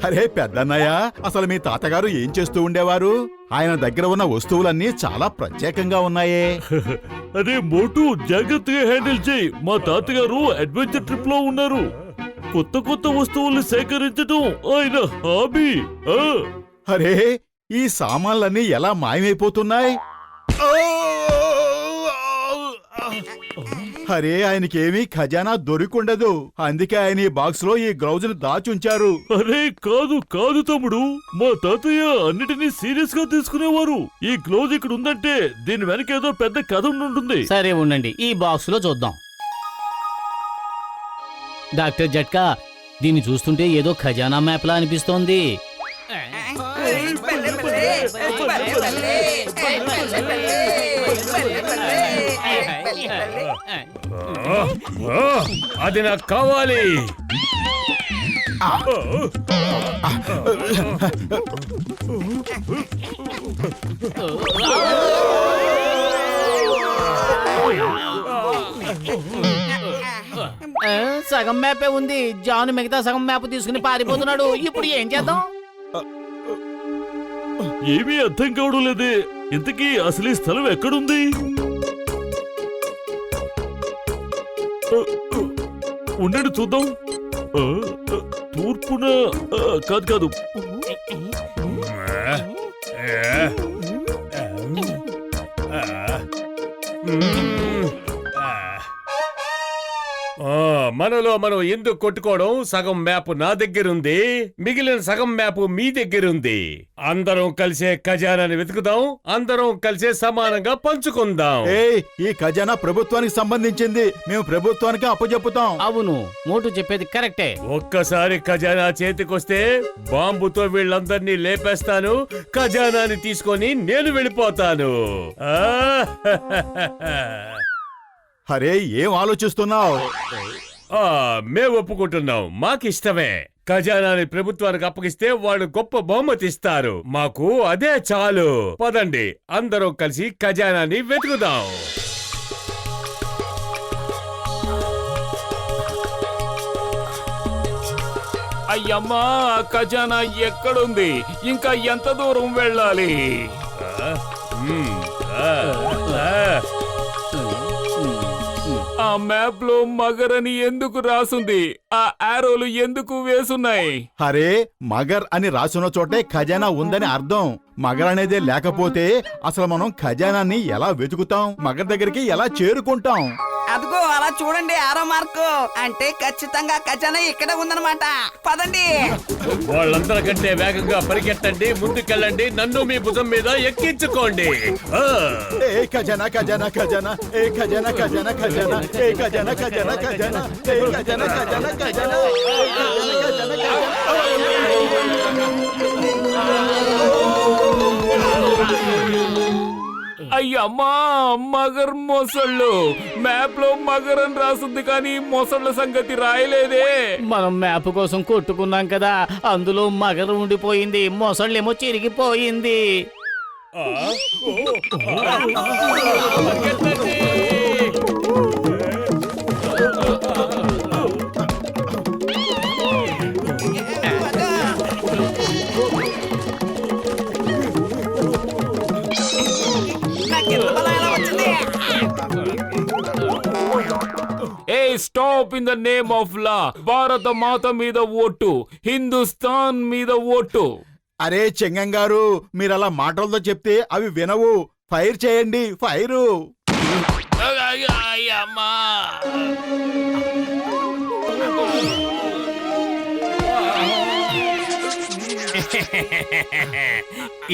అరే పెద్దన్నయ్య, అసలు మీ తాతగారు ఏం చేస్తూ ఉండేవారు? ఆయన దగ్గర ఉన్న వస్తువులన్నీ చాలా ప్రత్యేకంగా ఉన్నాయే. అదే మోటు, జాగ్రత్తగా హ్యాండిల్ చేయి. మా తాతగారు అడ్వెంచర్ ట్రిప్ లో ఉన్నారు. కొత్త కొత్త వస్తువుల్ని సేకరించడం ఆయన హాబీ. అరే, ఈ సామాన్లన్నీ ఎలా మాయమైపోతున్నాయి? అరే, ఆయనకేమీ ఖజానా దొరికుండదు. అందుకే ఆయన ఈ బాక్స్ లో ఈ గ్లౌజ్ ని దాచుంచారు. అరే కాదు కాదు తమ్ముడు, మా తాతయ్య అన్నిటినీ సీరియస్ గా తీసుకునేవారు. ఈ గ్లౌజ్ ఇక్కడ ఉందంటే దీని వెనక ఏదో పెద్ద కథ ఉంటుంది. సరే ఉండండి, ఈ బాక్స్ లో చూద్దాం. డాక్టర్ జట్కా, దీన్ని చూస్తుంటే ఏదో ఖజానా మ్యాప్ లా అనిపిస్తోంది. అది నాకు కావాలి. సగం మ్యాపే ఉంది. జాను మిగతా సగం మ్యాప్ తీసుకుని పారిపోతున్నాడు. ఇప్పుడు ఏం చేద్దాం? ఏమీ అర్థం కావడం లేదే. ఇంతకీ అసలు ఈ స్థలం ఎక్కడుంది? ఉండండి చూద్దాం. తూర్పున కాదు కాదు. మనలో మనం ఎందుకు కొట్టుకోవడం? సగం మ్యాప్ నా దగ్గరుంది, మిగిలిన సగం మ్యాప్ మీ దగ్గరుంది. అందరం కలిసే ఖజానాని వెతుకుదాం, అందరం కలిసే సమానంగా పంచుకుందాం. ఈ ఖజానా ప్రభుత్వానికి సంబంధించింది. మేము ప్రభుత్వానికి అప్పచెప్పుతాం. అవును, మోటు చెప్పేది కరెక్టే. ఒక్కసారి ఖజానా చేతికొస్తే బాంబుతో వీళ్ళందరినీ లేపేస్తాను. ఖజానాని తీసుకొని నేను వెళ్ళిపోతాను. అరే, ఏం ఆలోచిస్తున్నావు? మేము ఒప్పుకుంటున్నాం. మాకిష్టమే. ఖజానాని ప్రభుత్వానికి అప్పగిస్తే వాళ్ళు గొప్ప బహుమతి ఇస్తారు. మాకు అదే చాలు. పదండి, అందరం కలిసి ఖజానాని వెతుకుదాం. అయ్యమ్మా, ఖజానా ఎక్కడుంది? ఇంకా ఎంత దూరం వెళ్ళాలి? ఆ మ్యాప్ లో మగర్ అని ఎందుకు రాసుంది? ఆ ఆరోలు ఎందుకు వేసున్నాయి? అరే, మగర్ అని రాసున్న చోటే ఖజానా ఉందని అర్థం. మగర్ అనేదే లేకపోతే అసలు మనం ఖజానాన్ని ఎలా వెతుకుతాం? మగర్ దగ్గరికి ఎలా చేరుకుంటాం? అదిగో అలా చూడండి, ఆరో మార్కు అంటే ఖచ్చితంగా ఖజానా ఇక్కడే ఉందన్నమాట. పదండి. వాళ్ళందరికంటే వేగంగా పరిగెట్టండి, ముందుకెళ్ళండి, నన్ను మీ భుజం మీద ఎక్కించుకోండి. ఏ ఖజానా ఖజానా ఖజానా, ఏ ఖజానా ఖజానా ఖజానా, ఏ ఖజానా ఖజానా ఖజానా, ఏ ఖజానా ఖజానా ఖజానా, ఏ ఖజానా ఖజానా అయ్యమ్మా, మగర్ మొసళ్ళు. మ్యాప్ లో మగర్ అని రాసుంది కానీ మొసళ్ళ సంగతి రాయలేదే. మనం మ్యాప్ కోసం కొట్టుకున్నాం కదా, అందులో మగరు ఉండిపోయింది. మొసళ్ళేమో చిరిగిపోయింది. Hey stop in the name of law. Bharat Mata మీద ఓటు, హిందుస్థాన్ మీద ఓటు. అరే చెంగం గారు, మీరు అలా మాటలతో చెప్తే అవి వినవు. ఫైర్ చేయండి, ఫైరు. అమ్మా,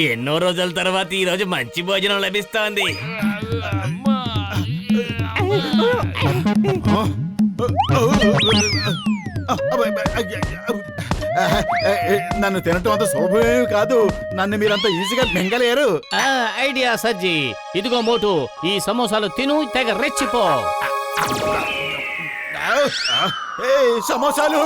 ఎన్నో రోజుల తర్వాత ఈ రోజు మంచి భోజనం లభిస్తోంది. నన్ను తినటం అంత సులభమేమి కాదు. నన్ను మీరంత ఈజీగా మింగలేరు. ఐడియా సజ్జి. ఇదిగో మోటు, ఈ సమోసాలు తిను, తెగ రెచ్చిపో. సమోసాలు.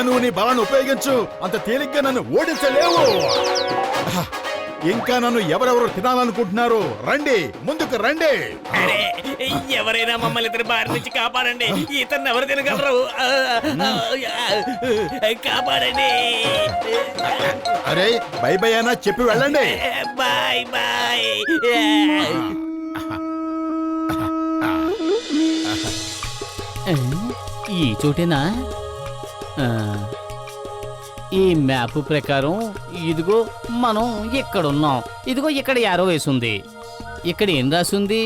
నువ్వు నీ బలాన్ని ఉపయోగించు, అంత తేలిగ్గా నన్ను ఓడించలేవు. ఇంకా నన్ను ఎవరెవరు తినాలనుకుంటున్నారు? రండి, ముందుకు రండి. అరే, ఎవరైనా మమ్మల్ని ఇతని బారి నుంచి కాపాడండి. ఇతన్ని ఎవరు తినగలరు? కాపాడండి. అరే బై బై అన్నా చెప్పి వెళ్ళండి. Bye bye. ఈ చోటేనా? ఈ మ్యాప్ ప్రకారం ఇదిగో మనం ఇక్కడున్నాం. ఇదిగో ఇక్కడ యారో వేసుంది. ఇక్కడ ఏం రాసుంది?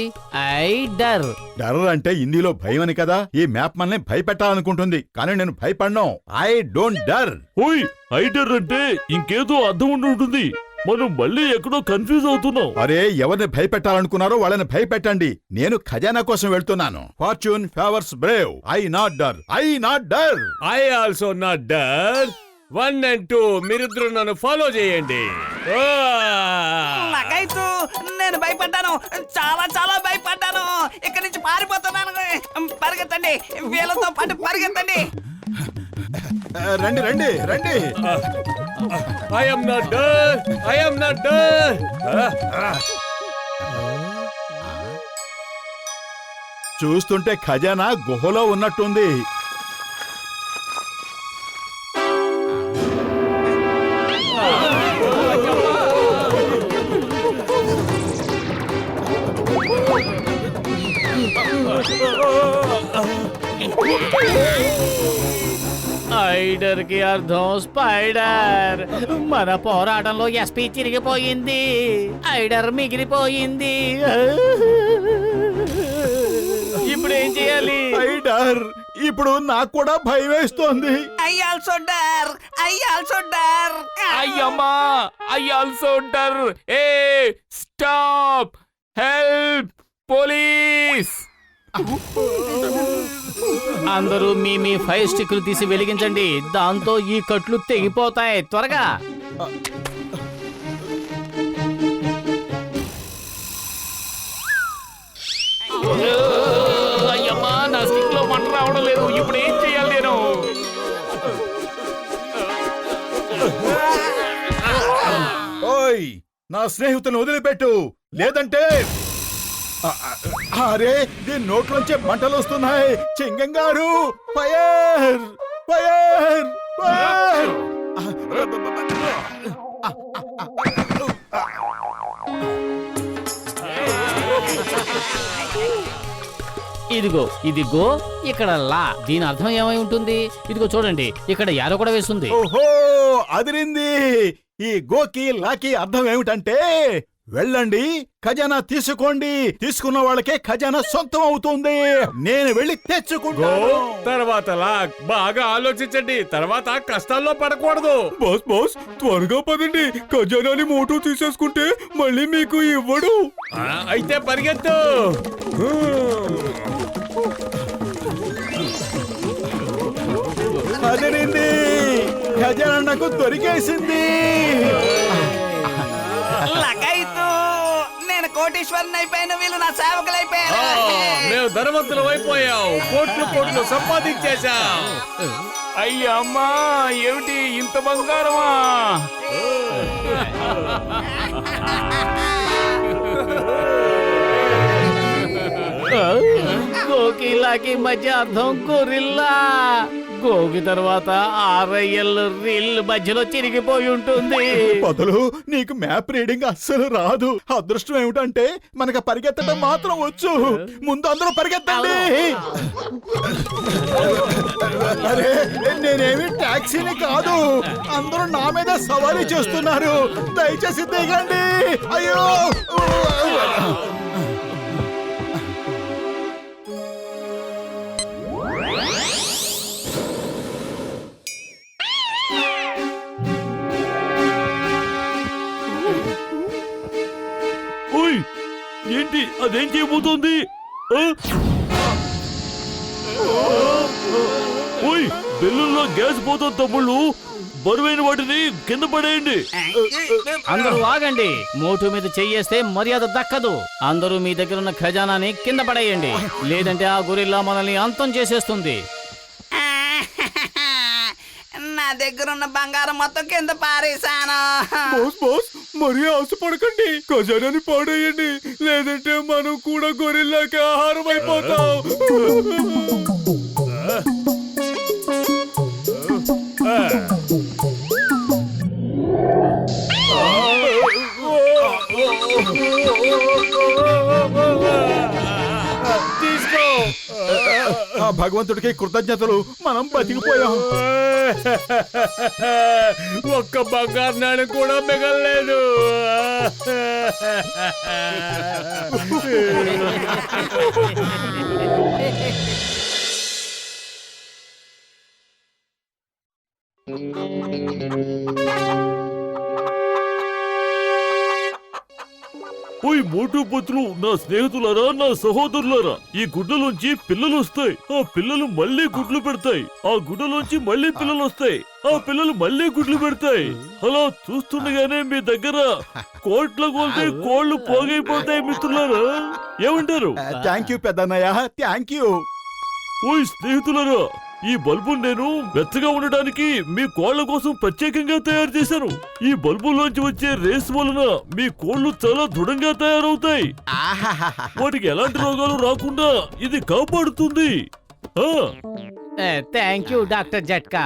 ఐడర్. డర్ అంటే హిందీలో భయం అని కదా. ఈ మ్యాప్ మనల్ని భయపెట్టాలనుకుంటుంది, కానీ నేను భయపడ్ను. I don't డర్. ఓయ్ ఐడర్ అంటే ఇంకేదో అర్థం ఉండి ఉంటుంది. మనం మళ్ళీ ఎక్కడో కన్ఫ్యూజ్ అవుతున్నాం. అరే ఎవరిని భయపెట్టాలనుకున్నారో వాళ్ళని భయపెట్టండి. నేను ఖజానా కోసం వెళ్తున్నాను. Fortune favours brave. I not డర్. ఐ నాట్ డర్. ఐ ఆల్సో నాట్ డర్. 1 and 2 మీరిద్దరు నన్ను ఫాలో చేయండి. నాకైతూ నేను భయపడ్డాను, చాలా చాలా భయపడ్డాను. ఇక్కడి నుంచి పారిపోతున్నాను. పరిగెత్తండి, వీళ్ళతో పాటు పరిగెత్తండి. రండి రండి రండి. I am not done. I am not done. చూస్తుంటే ఖజానా గుహలో ఉన్నట్టుంది. ఐడర్ కి అర్థం స్పైడర్. మన పోరాటంలో ఎస్పీ తిరిగిపోయింది, ఐడర్ మిగిలిపోయింది. ఇప్పుడు ఏం చేయాలి? ఐడర్, ఇప్పుడు నాకు కూడా భయం వేస్తోంది. ఐ ఆల్సో డర్. ఐ ఆల్సో డర్. అయ్యమ్మా, ఐ ఆల్సో డర్. Hey stop, help, police. అందరూ మీ మీ ఫైర్ స్టిక్లు తీసి వెలిగించండి. దాంతో ఈ కట్లు తెగిపోతాయి. త్వరగా. అయ్యమ్మా, నా స్టిక్ లో మంట రావడం లేదు. ఇప్పుడు ఏం చేయాలి నేను? ఓయ్ నా స్నేహితులను వదిలిపెట్టు, లేదంటే అరే దీని నోట్లోంచే మంటలు వస్తున్నాయి. చింగంగారు, ఫైర్ ఫైర్ ఫైర్. ఇదిగో ఇదిగో ఇక్కడ లా. దీని అర్థం ఏమై ఉంటుంది? ఇదిగో చూడండి, ఇక్కడ యారో కూడా వేస్తుంది. ఓహో అదిరింది. ఈ గోకి లాకి అర్థం ఏమిటంటే వెళ్ళండి, ఖజానా తీసుకోండి. తీసుకున్న వాళ్ళకే ఖజానా సొంతం అవుతుంది. నేను వెళ్ళి గో తెచ్చుకుంటాను. తర్వాత లాక్. బాగా ఆలోచించండి, తర్వాత కష్టాల్లో పడకూడదు. బాస్ బాస్ త్వరగా పదండి. ఖజానాని మోటో తీసేసుకుంటే మళ్ళీ మీకు ఇవ్వడు. అయితే పరిగెత్తు. అదిరింది, ఖజానా నాకు దొరికేసింది. లకైతూ నేను కోటీశ్వరుని అయిపోయిన, వీళ్ళు నా సేవకులు అయిపోయారు. మేము ధనవంతులు అయిపోయాం, కోట్లు కోట్లు సంపాదించేశాం. అయ్యమ్మా, ఏమిటి ఇంత బంగారమా? గోకి లాకి మధ్య అర్థం గొరిల్లా. గోకి తర్వాత ఆర్ఐఎల్ రీల్ మధ్యలో చిరిగిపోయి ఉంటుంది. బదులు నీకు మ్యాప్ రీడింగ్ అస్సలు రాదు. అదృష్టం ఏమిటంటే మనకు పరిగెత్తడం మాత్రం వచ్చు. ముందు అందరూ పరిగెత్తండి. అరే నేనేమి టాక్సీని కాదు, అందరూ నా మీద సవారీ చేస్తున్నారు. దయచేసి దిగండి. అయ్యో ఓయ్ ఏంటి అదేం చేయబోతోంది? ఓయ్ బెలూన్లో గ్యాస్ పోతుంది తమ్ముళ్ళు. బరువైన వాటిని కింద పడేయండి. అందరూ ఆగండి. మోటు మీద చెయ్యేస్తే మర్యాద దక్కదు. అందరూ మీ దగ్గర ఉన్న ఖజానాని కింద పడేయండి, లేదంటే ఆ గొరిల్లా మనల్ని అంతం చేసేస్తుంది. దగ్గరున్న బంగారం మొత్తం కింద పారేశాను. బాస్ బాస్ మరీ ఆశపడకండి, ఖజానాని పాడేయండి, లేదంటే మనం కూడా గొరిల్లాకి ఆహారం అయిపోతాం. తీసుకో. ఆ భగవంతుడికి కృతజ్ఞతలు, మనం బతికిపోయాం. ఒక్క బంగారు నాణెం కూడా మిగలలేదు. ఓయ్ మోటు పత్రులు, నా స్నేహితులారా, నా సహోదరులారా, ఈ గుడ్డలోంచి పిల్లలు వస్తాయి. ఆ పిల్లలు మళ్ళీ గుడ్లు పెడతాయి. ఆ గుడ్డలోంచి మళ్ళీ పిల్లలు వస్తాయి. ఆ పిల్లలు మళ్ళీ గుడ్లు పెడతాయి. అలా చూస్తుండగానే మీ దగ్గర కోట్ల కొలితే కోళ్లు పోగైపోతాయి మిత్రులారా. ఏమంటారు? థ్యాంక్ యూ పెద్దన్నయ్య, థ్యాంక్ యూ. ఓయ్ స్నేహితులారా, ఈ బల్బు నేను వెచ్చగా ఉండడానికి మీ కోళ్ల కోసం ప్రత్యేకంగా తయారు చేశాను. ఈ బల్బులోంచి వచ్చే రేస్ వలన మీ కోళ్లు చాలా దృఢంగా తయారవుతాయి. వాటికి ఎలాంటి రోగాలు రాకుండా ఇది కాపాడుతుంది. థ్యాంక్ యూ డాక్టర్ జట్కా.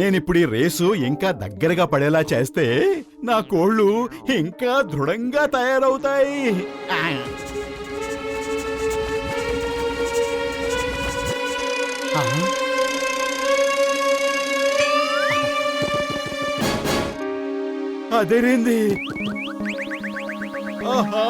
నేనిప్పుడు ఈ రేసు ఇంకా దగ్గరగా పడేలా చేస్తే నా కోళ్ళు ఇంకా దృఢంగా తయారవుతాయి. అదేరింది. ఆహా!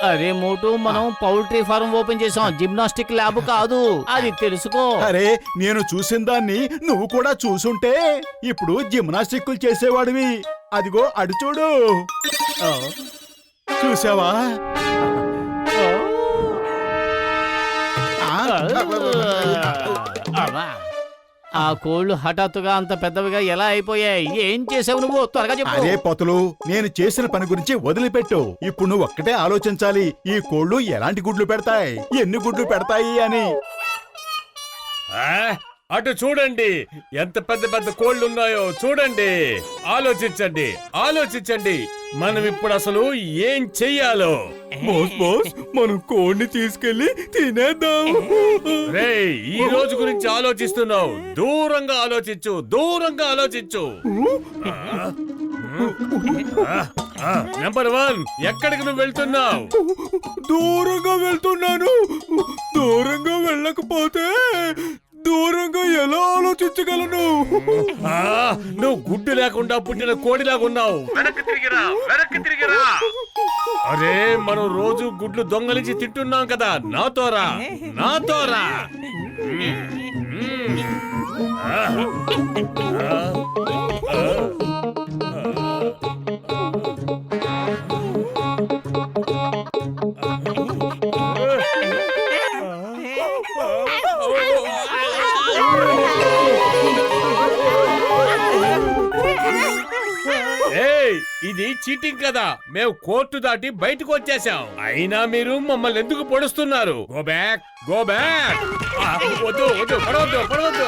అరే మోటు, మనం పౌల్ట్రీ ఫార్మ్ ఓపెన్ చేసాం, జిమ్నాస్టిక్ ల్యాబ్ కాదు. అది తెలుసుకో. అరే, నేను చూసిన దాన్ని నువ్వు కూడా చూసుంటే ఇప్పుడు జిమ్నాస్టిక్లు చేసేవాడివి. అదిగో అడు చూడు. చూసావా? ఆ కోళ్లు హఠాత్తుగా అంత పెద్దవిగా ఎలా అయిపోయాయి? ఏం చేసావు నువ్వు? త్వరగా చెప్పు. అరే పతులు, నేను చేసిన పని గురించి వదిలిపెట్టు. ఇప్పుడు నువ్వు ఒక్కటే ఆలోచించాలి, ఈ కోళ్లు ఎలాంటి గుడ్లు పెడతాయి, ఎన్ని గుడ్లు పెడతాయి అని. అటు చూడండి, ఎంత పెద్ద పెద్ద కోళ్ళు ఉన్నాయో చూడండి. ఆలోచించండి, ఆలోచించండి. మనం ఇప్పుడు అసలు ఏం చెయ్యాలో. మనం కోడిని తీసుకెళ్లి తినేద్దాం. రేయ్, ఈ రోజు గురించి ఆలోచిస్తున్నావు, దూరంగా ఆలోచించు, దూరంగా ఆలోచించు. నెంబర్ 1, ఎక్కడికి నువ్వు వెళ్తున్నావు? దూరంగా వెళ్తున్నాను. దూరంగా వెళ్ళకపోతే దూరంగా ఎలా ఆలోచించగలను? నువ్వు గుడ్డు లేకుండా పుట్టిన కోడిలాగా ఉన్నావు. వెనక్కి తిరిగిరా, వెనక్కి తిరిగిరా. అరే, మనం రోజు గుడ్లు దొంగలించి తింటున్నాం కదా, నాతోరా, నాతోరా. ఇది చీటింగ్ కదా. మేము కోర్టు దాటి బయటకు వచ్చేసాం, అయినా మీరు మమ్మల్ని ఎందుకు పొడుస్తున్నారు? Go back, go back. వద్దు వద్దు, పడవద్దు పడవద్దు.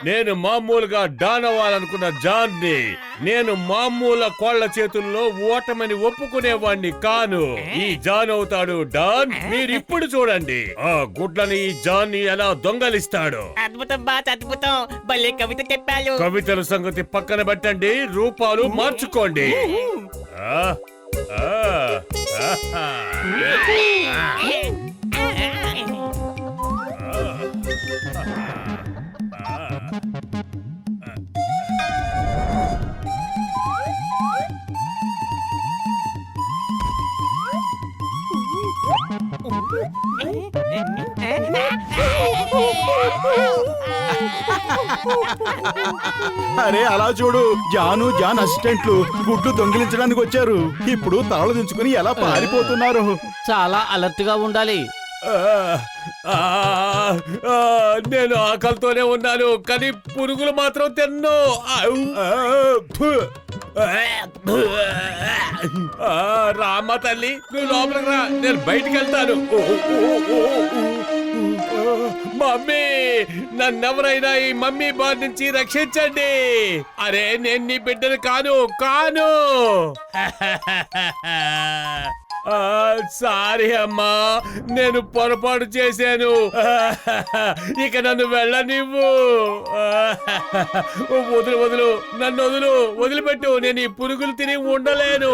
నేను మామూలుగా డాన్ అవ్వాలనుకున్న జాన్ని. నేను మామూలు కోళ్ల చేతుల్లో ఓటమని ఒప్పుకునేవాణ్ణి కాను. ఈ జాన్ అవుతాడు డాన్. మీరు ఇప్పుడు చూడండి ఆ గుడ్లని ఈ జాన్ ఎలా దొంగలిస్తాడు. అద్భుతం బాస్, అద్భుతం. భలే కవిత చెప్పారు. కవితల సంగతి పక్కన పెట్టండి, రూపాలు మార్చుకోండి. అరే అలా చూడు, జాన్ అసిస్టెంట్లు గుడ్లు దొంగిలించడానికి వచ్చారు. ఇప్పుడు తలలు దించుకుని ఎలా పారిపోతున్నారు. చాలా అలర్ట్ గా ఉండాలి. నేను ఆకలితోనే ఉన్నాను, కానీ పురుగులు మాత్రం తిన్ను. రామ్మ తల్లి నువ్వు లోపలికి రా, నేను బయటికి వెళ్తాను. మమ్మీ, నన్నెవరైనా ఈ మమ్మీ బార్ నుంచి రక్షించండి. అరే నేను నీ బిడ్డను కాను కాను. సారీ అమ్మా, నేను పొరపాటు చేశాను. ఇక నన్ను వెళ్ళనివ్వు. వదులు వదులు, నన్ను వదులు, వదిలిపెట్టు. నేను ఈ పురుగులు తిని ఉండలేను.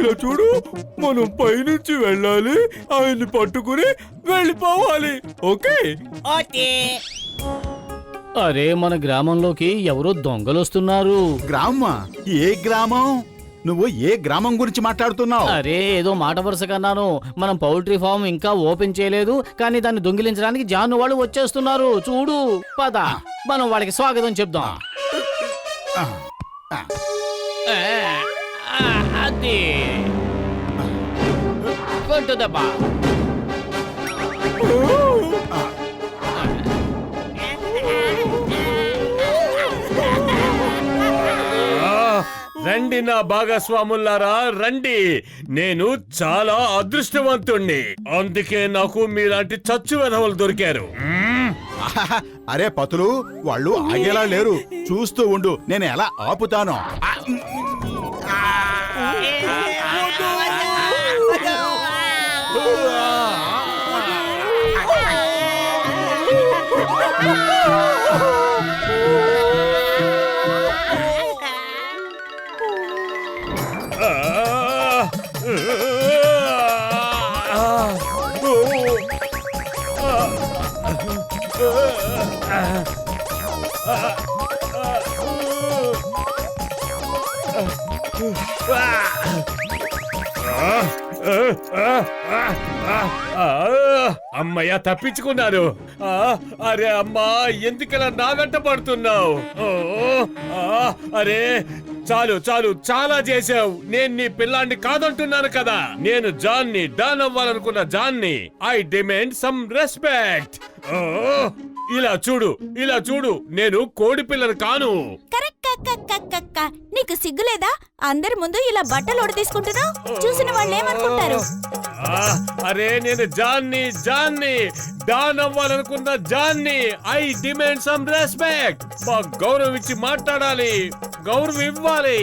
ఇలా చూడు, మనం పైనుంచి వెళ్ళాలి, ఆయన్ని పట్టుకుని వెళ్ళిపోవాలి. ఓకే? ఓకే. అరే మన గ్రామంలోకి ఎవరో దొంగలు వస్తున్నారు. గ్రామమా? ఏ గ్రామం? నువ్వు ఏ గ్రామం గురించి మాట్లాడుతున్నావు? అరే ఏదో మాట వరుసగా అన్నాను. మనం పౌల్ట్రీ ఫామ్ ఇంకా ఓపెన్ చేయలేదు, కానీ దాన్ని దొంగిలించడానికి జాను వాళ్ళు వచ్చేస్తున్నారు. చూడు, పద మనం వాళ్ళకి స్వాగతం చెప్దాం. ఆ, ఆ. అది కొట్టు దెబ్బ. రండి నా భాగస్వాములారా, రండి. నేను చాలా అదృష్టవంతుణ్ణి, అందుకే నాకు మీలాంటి చచ్చు వెధవలు దొరికారు. అరే పతులు, వాళ్ళు ఆగేలా లేరు. చూస్తూ ఉండు, నేను ఎలా ఆపుతాను. అమ్మయ్య, తప్పించుకున్నాను. అరే అమ్మా, ఎందుకలా నా వెంట పడుతున్నావు? అరే చాలు చాలు, చాలా చేసావు. నేను నీ పిల్లాన్ని కాదంటున్నాను కదా. నేను జాన్ని, డాన్ అవ్వాలనుకున్న జాన్ని. I demand some respect. ఇలా చూడు, ఇలా చూడు, నేను కోడి పిల్లని కాను. నీకు సిగ్గులేదా? అందరి ముందు ఇలా బట్టలు తీసుకుంటున్నావు. చూసిన వాళ్ళు ఏమనుకుంటారు? అరే నేను జాన్ని, జాన్ని, డాన్ అవ్వాలనుకున్న జాన్ని. I demand some respect. మా గౌరవం ఇచ్చి మాట్లాడాలి, గౌరవం ఇవ్వాలి.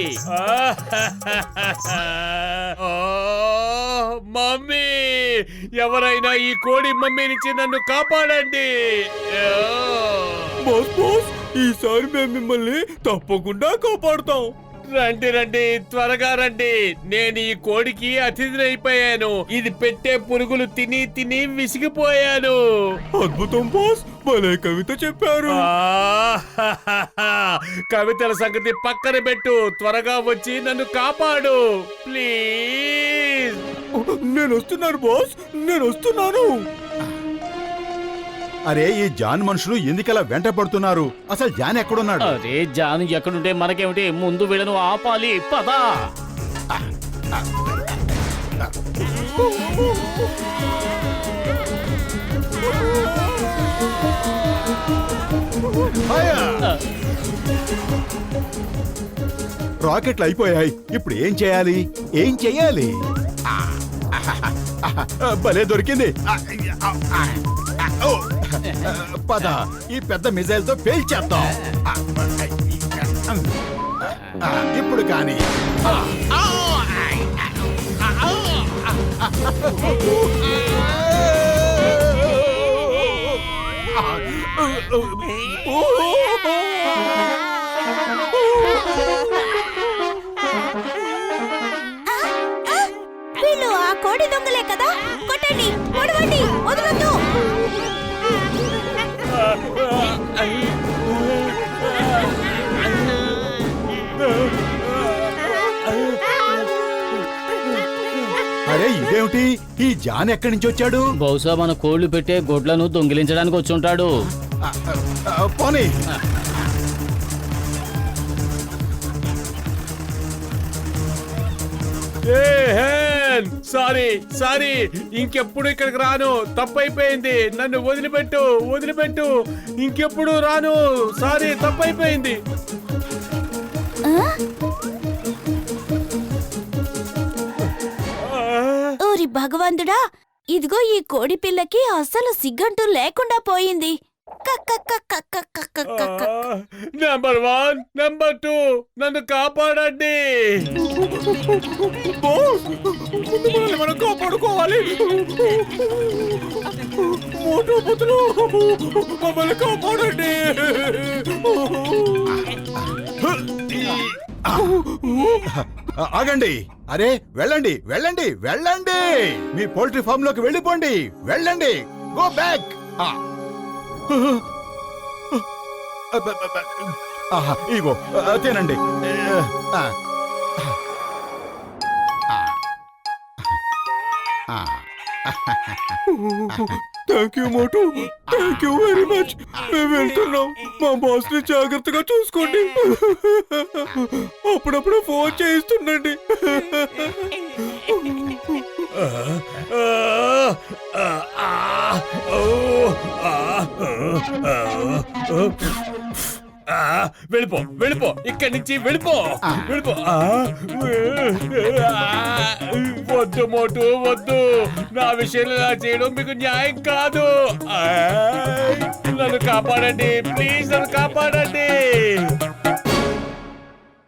మమ్మీ, ఎవరైనా ఈ కోడి మమ్మీ నుంచి నన్ను కాపాడండి. బాస్ బాస్, ఈసారి మేము మిమ్మల్ని తప్పకుండా కాపాడుతాం. రండి రండి, త్వరగా రండి. నేను ఈ కోడికి అతిథినైపోయాను. ఇది పెట్టే పురుగులు తిని తిని విసిగిపోయాను. అద్భుతం బాస్, భలే కవిత చెప్పారు. కవితల సంగతి పక్కన పెట్టు, త్వరగా వచ్చి నన్ను కాపాడు ప్లీజ్. నేను వస్తున్నాను బాస్, నేను వస్తున్నాను. అరే ఈ జాన్ మనుషులు ఎందుకలా వెంట పడుతున్నారు? అసలు జాన్ ఎక్కడున్నాడు? అరే జాను ఎక్కడుంటే మనకేమిటి, ముందు వీళ్ళను ఆపాలి. పద. రాకెట్లు అయిపోయాయి, ఇప్పుడు ఏం చేయాలి? ఏం చేయాలి? భలే దొరికింది. పద, ఈ పెద్ద మిజైల్ తో పేల్చేద్దాం. ఇప్పుడు కానీ వీళ్ళు ఆ కోడి దొంగలే కదా. కొట్టండి, పొడవండి, వదలొద్దు. అరే ఇదేమిటి? ఈ జాన్ ఎక్కడి నుంచి వచ్చాడు? బహుశా మన కోళ్లు పెట్టే గొడ్లను దొంగిలించడానికి వచ్చి ఉంటాడు. పోనీ. సారీ సారీ, ఇంకెప్పుడు ఇక్కడికి రాను. తప్పైపోయింది, నన్ను వదిలిపెట్టు వదిలిపెట్టు. ఇంకెప్పుడు రాను. సారీ, తప్పైపోయింది. ఓరి భగవంతుడా, ఇదిగో ఈ కోడి పిల్లకి అస్సలు సిగ్గంటూ లేకుండా పోయింది. నెంబర్ 1, నెంబర్ 2, నన్ను కాపాడండి. మనం కాపాడుకోవాలి. మోటు పతులు, మమ్మల్ని కాపాడండి. ఆగండి. అరే వెళ్ళండి వెళ్ళండి వెళ్ళండి, మీ పోల్ట్రీ ఫామ్ లోకి వెళ్ళిపోండి. వెళ్ళండి, గో బ్యాక్. ఇగో తినండి. Thank you Motu, thank you very much. మేము వెళ్తున్నాం. మా బాస్ ని జాగ్రత్తగా చూసుకోండి. అప్పుడప్పుడు ఫోన్ చేయిస్తుండండి. వెళ్ళిపో వెళ్ళిపో, ఇక్కడి నుంచి వెళ్ళిపో వెళ్ళిపో. వద్దు మోటు వద్దు, నా విషయంలో ఇలా చేయడం మీకు న్యాయం కాదు. నన్ను కాపాడండి ప్లీజ్, నన్ను కాపాడండి.